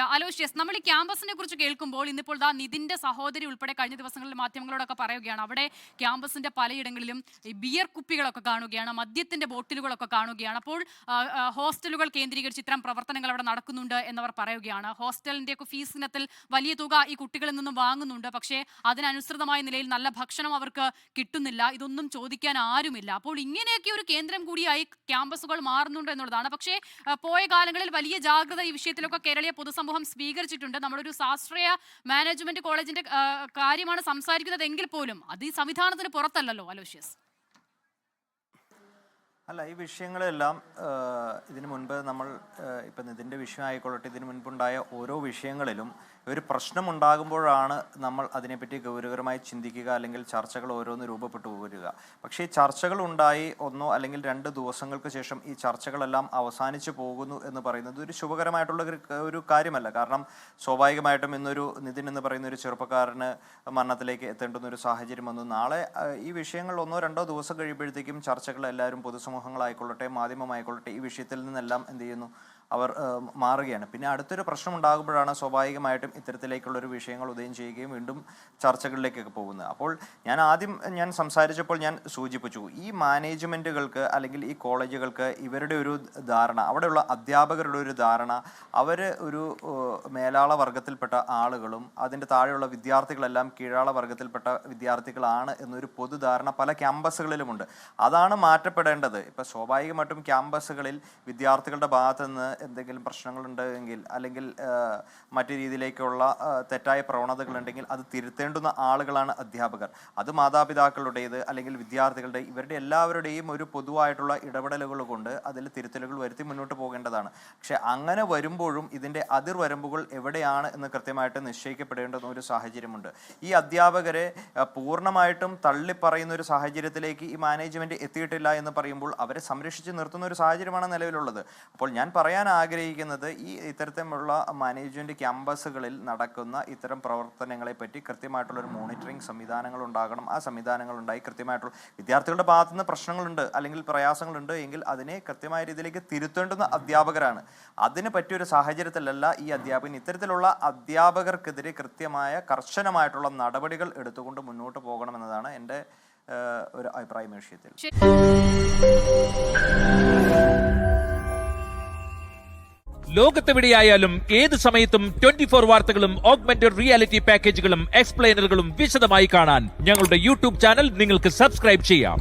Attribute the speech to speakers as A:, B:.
A: Aloysius, നമ്മൾ ഈ ക്യാമ്പസിനെ കുറിച്ച് കേൾക്കുമ്പോൾ ഇന്നിപ്പോൾ നിതിന്റെ സഹോദരി ഉൾപ്പെടെ കഴിഞ്ഞ ദിവസങ്ങളിൽ മാധ്യമങ്ങളോടൊക്കെ പറയുകയാണ്, അവിടെ ക്യാമ്പസിന്റെ പലയിടങ്ങളിലും ഈ ബിയർ കുപ്പികളൊക്കെ കാണുകയാണ്, മദ്യത്തിന്റെ ബോട്ടിലുകളൊക്കെ കാണുകയാണ്. അപ്പോൾ ഹോസ്റ്റലുകൾ കേന്ദ്രീകരിച്ച് ഇത്തരം പ്രവർത്തനങ്ങൾ അവിടെ നടക്കുന്നുണ്ട് എന്നവർ പറയുകയാണ്. ഹോസ്റ്റലിന്റെയൊക്കെ ഫീസ് ഇനത്തിൽ വലിയ തുക ഈ കുട്ടികളിൽ നിന്നും വാങ്ങുന്നുണ്ട്. പക്ഷേ അതിനനുസൃതമായ നിലയിൽ നല്ല ഭക്ഷണം അവർക്ക് കിട്ടുന്നില്ല. ഇതൊന്നും ചോദിക്കാൻ ആരുമില്ല. അപ്പോൾ ഇങ്ങനെയൊക്കെ ഒരു കേന്ദ്രം കൂടിയായി ക്യാമ്പസുകൾ മാറുന്നുണ്ട് എന്നുള്ളതാണ്. പക്ഷേ പോയ കാലങ്ങളിൽ വലിയ ജാഗ്രത ഈ വിഷയത്തിലൊക്കെ കേരളീയ പൊതുസമൂഹം സ്വീകരിച്ചിട്ടുണ്ട്. നമ്മളൊരു ശാസ്ത്രീയ മാനേജ്മെന്റ് കോളേജിന്റെ കാര്യമാണ് സംസാരിക്കുന്നത് എങ്കിൽ പോലും അത് ഈ സംവിധാനത്തിന് പുറത്തല്ലല്ലോ അലോഷ്യസ്.
B: അല്ല, ഈ വിഷയങ്ങളെല്ലാം ഇതിനു മുൻപ് നമ്മൾ ഇപ്പം ഇതിൻ്റെ വിഷയം ആയിക്കൊള്ളട്ടെ, ഇതിനു മുൻപുണ്ടായ ഓരോ വിഷയങ്ങളിലും ഒരു പ്രശ്നമുണ്ടാകുമ്പോഴാണ് നമ്മൾ അതിനെപ്പറ്റി ഗൗരവകരമായി ചിന്തിക്കുക, അല്ലെങ്കിൽ ചർച്ചകൾ ഓരോന്ന് രൂപപ്പെട്ടു വരിക. പക്ഷേ ഈ ചർച്ചകൾ ഉണ്ടായി 1 അല്ലെങ്കിൽ 2 ദിവസങ്ങൾക്ക് ശേഷം ഈ ചർച്ചകളെല്ലാം അവസാനിച്ചു പോകുന്നു എന്ന് പറയുന്നത് ഒരു ശുഭകരമായിട്ടുള്ള ഒരു കാര്യമല്ല. കാരണം സ്വാഭാവികമായിട്ടും ഇന്നൊരു നിതിൻ എന്ന് പറയുന്ന ഒരു ചെറുപ്പക്കാരന് മരണത്തിലേക്ക് എത്തേണ്ടുന്ന ഒരു സാഹചര്യം വന്നു. നാളെ ഈ വിഷയങ്ങൾ 1-2 ദിവസം കഴിയുമ്പോഴത്തേക്കും ചർച്ചകൾ എല്ലാവരും പൊതുസമൂഹങ്ങളായിക്കൊള്ളട്ടെ, മാധ്യമമായിക്കൊള്ളട്ടെ, ഈ വിഷയത്തിൽ നിന്നെല്ലാം എന്ത് ചെയ്യുന്നു, അവർ മാറുകയാണ്. പിന്നെ അടുത്തൊരു പ്രശ്നം ഉണ്ടാകുമ്പോഴാണ് സ്വാഭാവികമായിട്ടും ഇത്തരത്തിലേക്കുള്ളൊരു വിഷയങ്ങൾ ഉദയം ചെയ്യുകയും വീണ്ടും ചർച്ചകളിലേക്കൊക്കെ പോകുന്നത്. അപ്പോൾ ഞാൻ സംസാരിച്ചപ്പോൾ ഞാൻ സൂചിപ്പിച്ചു, ഈ മാനേജ്മെൻറ്റുകൾക്ക് അല്ലെങ്കിൽ ഈ കോളേജുകൾക്ക് ഇവരുടെ ഒരു ധാരണ, അവിടെയുള്ള അധ്യാപകരുടെ ഒരു ധാരണ, അവർ ഒരു മേലാള വർഗത്തിൽപ്പെട്ട ആളുകളും അതിൻ്റെ താഴെയുള്ള വിദ്യാർത്ഥികളെല്ലാം കീഴാള വർഗത്തിൽപ്പെട്ട വിദ്യാർത്ഥികളാണ് എന്നൊരു പൊതുധാരണ പല ക്യാമ്പസുകളിലുമുണ്ട്. അതാണ് മാറ്റപ്പെടേണ്ടത്. ഇപ്പോൾ സ്വാഭാവികമായിട്ടും ക്യാമ്പസുകളിൽ വിദ്യാർത്ഥികളുടെ ഭാഗത്തു നിന്ന് എന്തെങ്കിലും പ്രശ്നങ്ങളുണ്ടെങ്കിൽ അല്ലെങ്കിൽ മറ്റു രീതിയിലേക്കുള്ള തെറ്റായ പ്രവണതകളുണ്ടെങ്കിൽ അത് തിരുത്തേണ്ടുന്ന ആളുകളാണ് അധ്യാപകർ. അത് മാതാപിതാക്കളുടേത് അല്ലെങ്കിൽ വിദ്യാർത്ഥികളുടെ, ഇവരുടെ എല്ലാവരുടെയും ഒരു പൊതുവായിട്ടുള്ള ഇടപെടലുകൾ കൊണ്ട് അതിൽ തിരുത്തലുകൾ വരുത്തി മുന്നോട്ട് പോകേണ്ടതാണ്. പക്ഷെ അങ്ങനെ വരുമ്പോഴും ഇതിൻ്റെ അതിർവരമ്പുകൾ എവിടെയാണ് എന്ന് കൃത്യമായിട്ട് നിശ്ചയിക്കപ്പെടേണ്ടുന്ന ഒരു സാഹചര്യമുണ്ട്. ഈ അധ്യാപകരെ പൂർണ്ണമായിട്ടും തള്ളിപ്പറയുന്ന ഒരു സാഹചര്യത്തിലേക്ക് ഈ മാനേജ്മെൻറ്റ് എത്തിയിട്ടില്ല എന്ന് പറയുമ്പോൾ അവരെ സംരക്ഷിച്ച് നിർത്തുന്ന ഒരു സാഹചര്യമാണ് നിലവിലുള്ളത്. അപ്പോൾ ഞാൻ പറയാൻ ആഗ്രഹിക്കുന്നത്, ഈ ഇത്തരത്തിലുള്ള മാനേജ്മെൻറ്റ് ക്യാമ്പസുകളിൽ നടക്കുന്ന ഇത്തരം പ്രവർത്തനങ്ങളെ പറ്റി കൃത്യമായിട്ടുള്ളൊരു മോണിറ്ററിംഗ് സംവിധാനങ്ങൾ ഉണ്ടാകണം. ആ സംവിധാനങ്ങൾ ഉണ്ടായി കൃത്യമായിട്ടുള്ള വിദ്യാർത്ഥികളുടെ ഭാഗത്തുനിന്ന് പ്രശ്നങ്ങളുണ്ട് അല്ലെങ്കിൽ പ്രയാസങ്ങളുണ്ട് എങ്കിൽ അതിനെ കൃത്യമായ രീതിയിലേക്ക് തിരുത്തേണ്ടുന്ന അധ്യാപകരാണ്. അതിന് പറ്റിയൊരു സാഹചര്യത്തിലല്ല ഈ അധ്യാപകൻ. ഇത്തരത്തിലുള്ള അധ്യാപകർക്കെതിരെ കൃത്യമായ കർശനമായിട്ടുള്ള നടപടികൾ എടുത്തുകൊണ്ട് മുന്നോട്ട് പോകണമെന്നതാണ് എൻ്റെ ഒരു അഭിപ്രായം വിഷയത്തിൽ.
C: ലോകത്തെവിടെയായാലും ഏത് സമയത്തും 24 വാർത്തകളും ഓഗ്മെന്റഡ് റിയാലിറ്റി പാക്കേജുകളും എക്സ്പ്ലെയിനറുകളും വിശദമായി കാണാൻ ഞങ്ങളുടെ യൂട്യൂബ് ചാനൽ നിങ്ങൾക്ക് സബ്സ്ക്രൈബ് ചെയ്യാം.